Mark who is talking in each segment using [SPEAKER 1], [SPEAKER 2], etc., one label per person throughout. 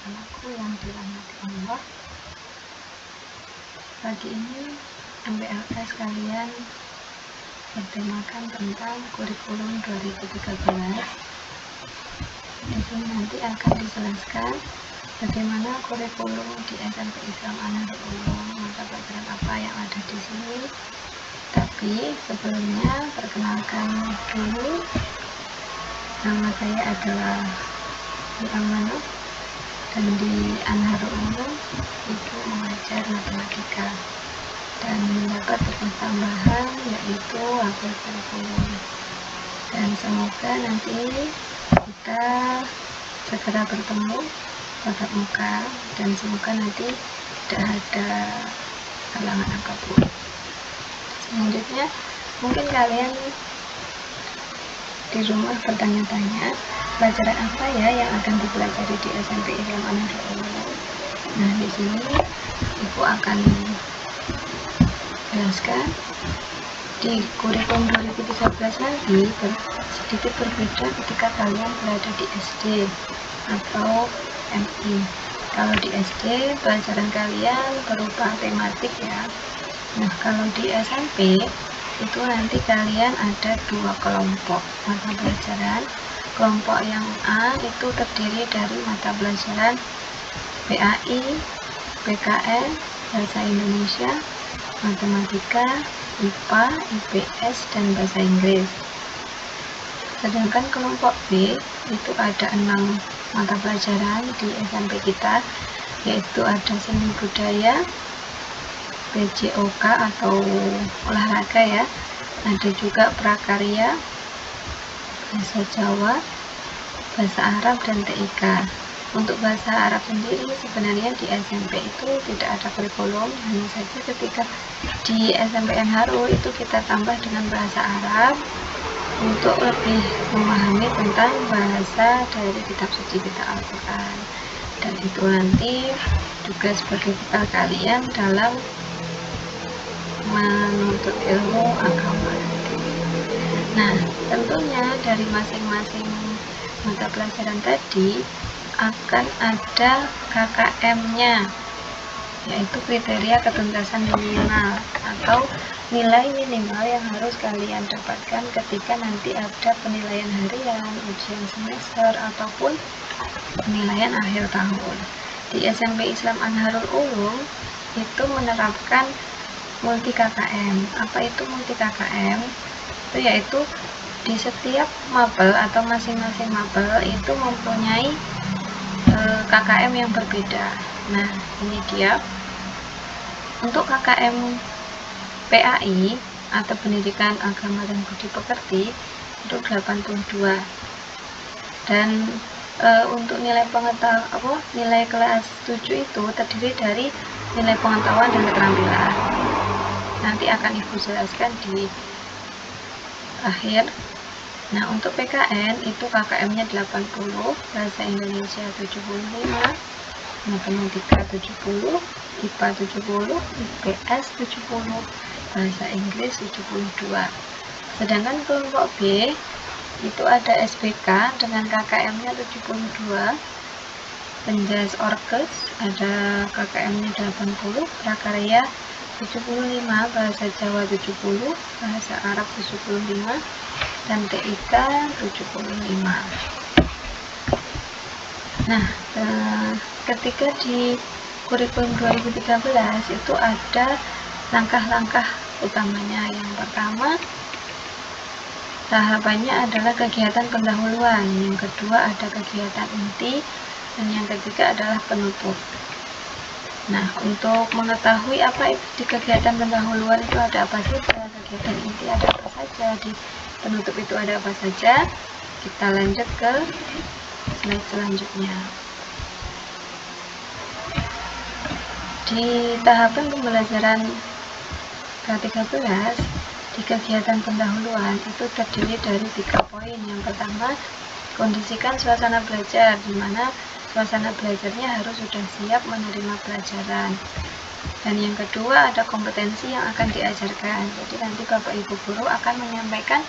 [SPEAKER 1] anak-anakku yang dirahmati Allah. Pagi ini MPLK sekalian bertemakan tentang kurikulum 2013. Di sini nanti akan dijelaskan bagaimana kurikulum di SMP Islam An-Nahdlatul Ulum, mata pelajaran apa yang ada di sini. Tapi sebelumnya perkenalkan dulu, nama saya adalah Amanah dan di An-Nahdlatul Ulum itu mengajar matematika dan mendapat tugas tambahan yaitu wakil kurikulum. Dan semoga nanti kita segera bertemu tatap muka dan semoga nanti tidak ada halangan apapun. Selanjutnya mungkin kalian di rumah bertanya-tanya, pelajaran apa ya yang akan dipelajari di SMP Islam An-Nahdlatul Ulum. Nah, di sini Ibu akan jelaskan di kurikulum 2013 nanti sedikit berbeda ketika kalian berada di SD atau MI. Kalau di SD pelajaran kalian berupa tematik ya. Nah, kalau di SMP itu nanti kalian ada dua kelompok mata pelajaran. Kelompok yang A itu terdiri dari mata pelajaran PAI, PKN, Bahasa Indonesia, Matematika, IPA, IPS, dan Bahasa Inggris. Sedangkan kelompok B itu ada 6 mata pelajaran di SMP kita, yaitu ada seni budaya, PJOK atau olahraga ya, ada juga prakarya, bahasa Jawa, bahasa Arab, dan TIK. Untuk bahasa Arab sendiri sebenarnya di SMP itu tidak ada kurikulum, hanya saja ketika di SMP An-Nahdlatul itu kita tambah dengan bahasa Arab untuk lebih memahami tentang bahasa dari kitab suci kita Al-Quran, dan itu nanti juga sebagai bekal kalian dalam menuntut ilmu agama. Nah, tentunya dari masing-masing mata pelajaran tadi akan ada KKM-nya, yaitu kriteria ketuntasan minimal atau nilai minimal yang harus kalian dapatkan ketika nanti ada penilaian harian, ujian semester, ataupun penilaian akhir tahun. Di SMP Islam An-Nahdlatul Ulum itu menerapkan multi KKM. Apa itu multi KKM? Itu yaitu di setiap mapel atau masing-masing mapel itu mempunyai KKM yang berbeda. Nah, ini dia. Untuk KKM PAI atau Pendidikan Agama dan Budi Pekerti itu 82. Dan untuk nilai nilai kelas 7 itu terdiri dari nilai pengetahuan dan keterampilan. Nanti akan Ibu jelaskan di akhir. Nah, untuk PKN itu KKM-nya 80, Bahasa Indonesia 75, Matematika 70, IPA 70, IPS 70, Bahasa Inggris 72. Sedangkan kelompok B itu ada SBK dengan KKM-nya 72, Penjas Orkes ada KKM-nya 80, Prakarya 75, Bahasa Jawa 70, Bahasa Arab 75, dan TIK 75. Nah, ketika di kurikulum 2013 itu ada langkah-langkah utamanya. Yang pertama, tahapannya adalah kegiatan pendahuluan, yang kedua ada kegiatan inti, dan yang ketiga adalah penutup. Nah, untuk mengetahui apa itu di kegiatan pendahuluan itu ada apa saja, kegiatan inti ada apa saja, di penutup itu ada apa saja, kita lanjut ke slide selanjutnya. Di tahapan pembelajaran K13 di kegiatan pendahuluan itu terdiri dari 3 poin. Yang pertama, kondisikan suasana belajar, di mana suasana belajarnya harus sudah siap menerima pelajaran. Dan yang kedua, ada kompetensi yang akan diajarkan. Jadi nanti Bapak Ibu guru akan menyampaikan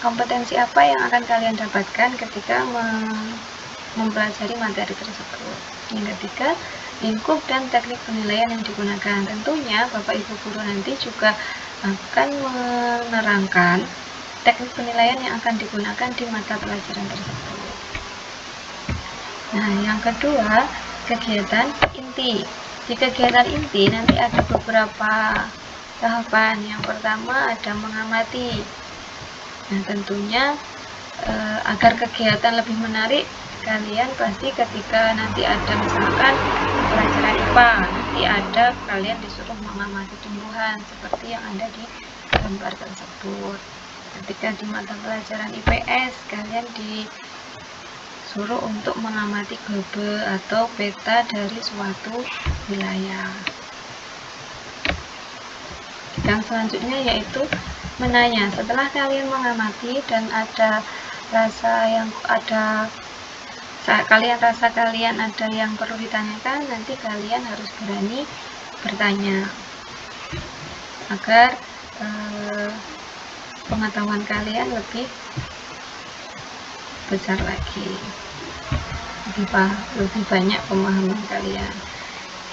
[SPEAKER 1] kompetensi apa yang akan kalian dapatkan ketika mempelajari materi tersebut. Yang ketiga, lingkup dan teknik penilaian yang digunakan. Tentunya Bapak Ibu guru nanti juga akan menerangkan teknik penilaian yang akan digunakan di mata pelajaran tersebut. Nah, yang kedua, kegiatan inti. Di kegiatan inti nanti ada beberapa tahapan. Yang pertama ada mengamati. Nah, tentunya agar kegiatan lebih menarik, kalian pasti ketika nanti ada misalkan pelajaran IPA, nanti ada kalian disuruh mengamati tumbuhan seperti yang ada di gambar tersebut. Ketika di mata pelajaran IPS, kalian disuruh untuk mengamati globe atau peta dari suatu wilayah. Yang selanjutnya yaitu menanya. Setelah kalian mengamati dan ada kalian ada yang perlu ditanyakan, nanti kalian harus berani bertanya agar pengetahuan kalian lebih besar lagi, lebih banyak pemahaman kalian.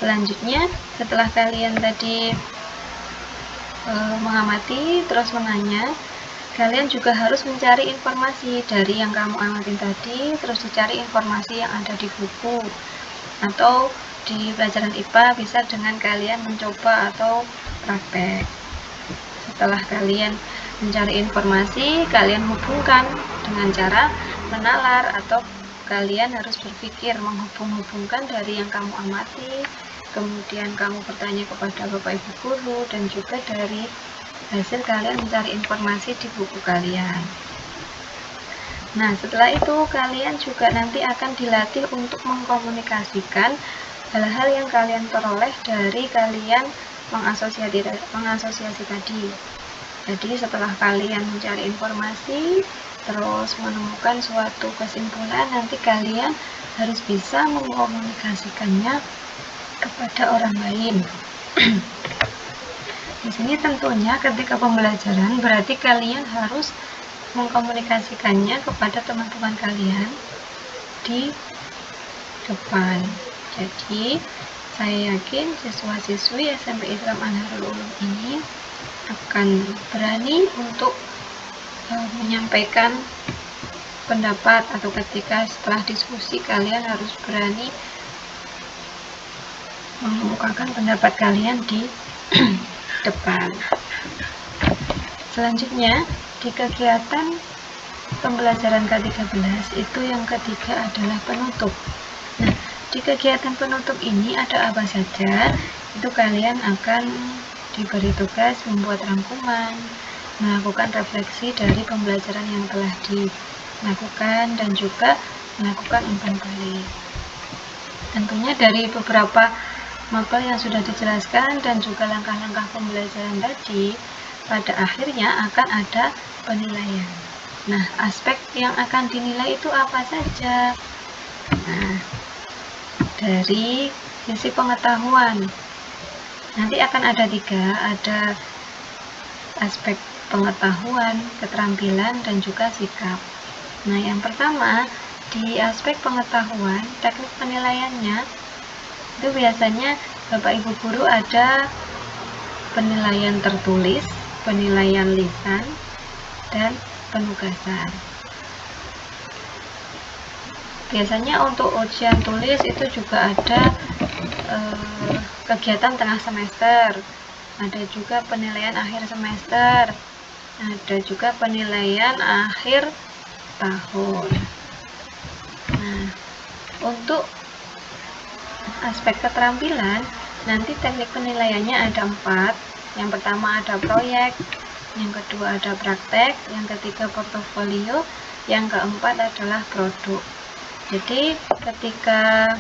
[SPEAKER 1] Selanjutnya, setelah kalian tadi mengamati terus menanya, kalian juga harus mencari informasi dari yang kamu amatin tadi, terus dicari informasi yang ada di buku atau di pelajaran IPA bisa dengan kalian mencoba atau praktek. Setelah kalian mencari informasi, kalian hubungkan dengan cara menalar atau kalian harus berpikir menghubung-hubungkan dari yang kamu amati, kemudian kamu bertanya kepada Bapak Ibu guru, dan juga dari hasil kalian mencari informasi di buku kalian. Nah, setelah itu kalian juga nanti akan dilatih untuk mengkomunikasikan hal-hal yang kalian peroleh dari kalian mengasosiasi tadi. Jadi setelah kalian mencari informasi terus menemukan suatu kesimpulan, nanti kalian harus bisa mengkomunikasikannya kepada orang lain. Di sini tentunya ketika pembelajaran berarti kalian harus mengkomunikasikannya kepada teman-teman kalian di depan. Jadi saya yakin siswa-siswi SMP Islam Anharul Ulum ini akan berani untuk menyampaikan pendapat, atau ketika setelah diskusi kalian harus berani mengemukakan pendapat kalian di depan. Selanjutnya, di kegiatan pembelajaran ke-13 itu yang ketiga adalah penutup. Nah, di kegiatan penutup ini ada apa saja? Itu kalian akan diberi tugas membuat rangkuman, melakukan refleksi dari pembelajaran yang telah dilakukan, dan juga melakukan umpan balik. Tentunya dari beberapa mapel yang sudah dijelaskan dan juga langkah-langkah pembelajaran tadi, pada akhirnya akan ada penilaian. Nah, aspek yang akan dinilai itu apa saja? Nah, dari sisi pengetahuan nanti akan ada 3, ada aspek pengetahuan, keterampilan, dan juga sikap. Nah, yang pertama, di aspek pengetahuan, teknik penilaiannya itu biasanya Bapak Ibu guru ada penilaian tertulis, penilaian lisan, dan penugasan. Biasanya untuk ujian tulis itu juga ada kegiatan tengah semester, ada juga penilaian akhir semester, ada juga penilaian akhir tahun. Nah, untuk aspek keterampilan, nanti teknik penilaiannya ada 4. Yang pertama ada proyek, yang kedua ada praktek, yang ketiga portofolio, yang keempat adalah produk. Jadi ketika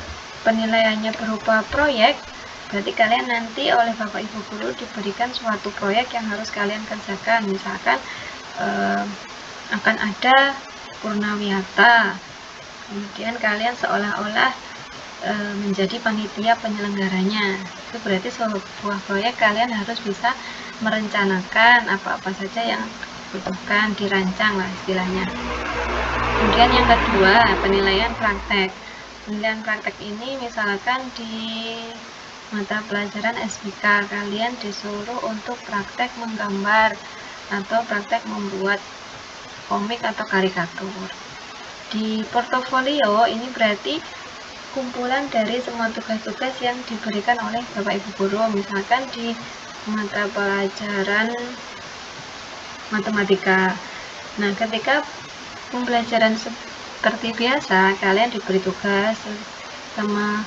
[SPEAKER 1] penilaiannya berupa proyek, berarti kalian nanti oleh Bapak Ibu guru diberikan suatu proyek yang harus kalian kerjakan. Misalkan akan ada purnawiyata, kemudian kalian seolah-olah menjadi panitia penyelenggaranya. Itu berarti sebuah proyek kalian harus bisa merencanakan apa-apa saja yang dibutuhkan, dirancang lah istilahnya. Kemudian yang kedua, penilaian praktek. Penilaian praktek ini misalkan di mata pelajaran SBK kalian disuruh untuk praktek menggambar atau praktek membuat komik atau karikatur. Di portofolio ini berarti kumpulan dari semua tugas-tugas yang diberikan oleh Bapak Ibu guru, misalkan di mata pelajaran matematika. Nah, ketika pembelajaran seperti biasa, kalian diberi tugas sama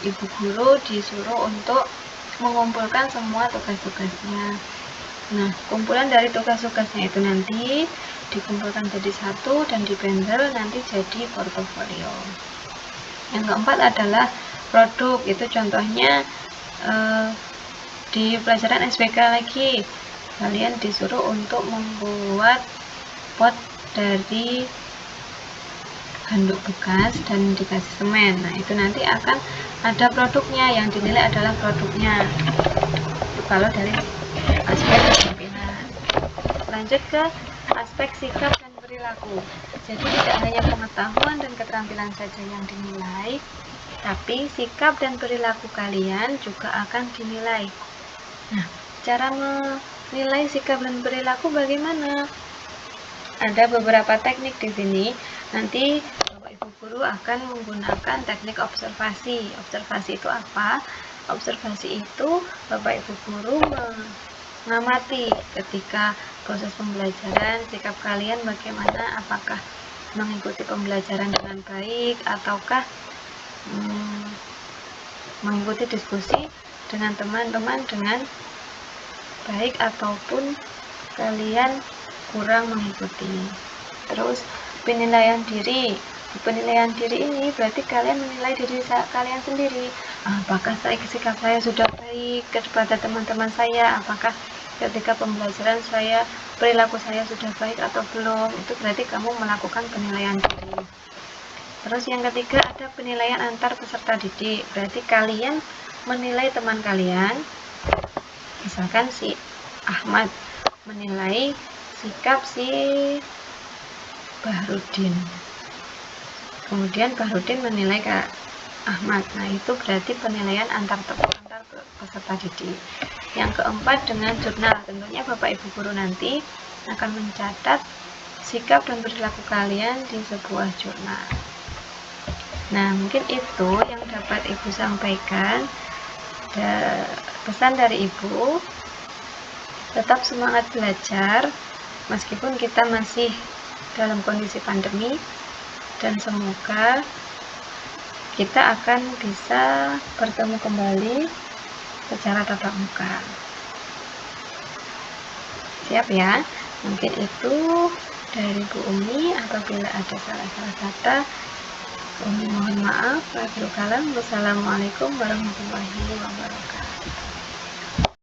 [SPEAKER 1] ibu guru, disuruh untuk mengumpulkan semua tugas-tugasnya. Nah, kumpulan dari tugas-tugasnya itu nanti dikumpulkan jadi satu dan dibendel nanti jadi portofolio. Yang keempat adalah produk. Itu contohnya di pelajaran SBK lagi, kalian disuruh untuk membuat pot dari handuk bekas dan dikasih semen. Nah, itu nanti akan ada produknya, yang dinilai adalah produknya. Itu kalau dari aspek keterampilan. Lanjut ke aspek sikap dan perilaku. Jadi tidak hanya pengetahuan dan keterampilan saja yang dinilai, tapi sikap dan perilaku kalian juga akan dinilai. Nah, cara menilai sikap dan perilaku bagaimana? Ada beberapa teknik di sini. Nanti Bapak Ibu guru akan menggunakan teknik observasi. Observasi itu apa? Observasi itu Bapak Ibu guru mengamati ketika proses pembelajaran, sikap kalian bagaimana, apakah mengikuti pembelajaran dengan baik ataukah mengikuti diskusi dengan teman-teman dengan baik ataupun kalian kurang mengikuti. Terus penilaian diri. Di penilaian diri ini berarti kalian menilai diri kalian sendiri. Apakah sikap saya sudah baik kepada teman-teman saya? Apakah ketika pembelajaran saya, perilaku saya sudah baik atau belum? Itu berarti kamu melakukan penilaian diri. Terus yang ketiga ada penilaian antar peserta didik. Berarti kalian menilai teman kalian. Misalkan si Ahmad menilai sikap si Bahrudin, kemudian Bahrudin menilai Kak Ahmad. Nah, itu berarti penilaian antar peserta didik. Yang keempat dengan jurnal. Tentunya Bapak Ibu guru nanti akan mencatat sikap dan perilaku kalian di sebuah jurnal. Nah, mungkin itu yang dapat Ibu sampaikan. Pesan dari Ibu, tetap semangat belajar meskipun kita masih dalam kondisi pandemi, dan semoga kita akan bisa bertemu kembali secara tatap muka. Siap ya? Mungkin itu dari Bu Umi. Apabila ada salah-salah kata, Umi mohon maaf. Wassalamualaikum warahmatullahi wabarakatuh.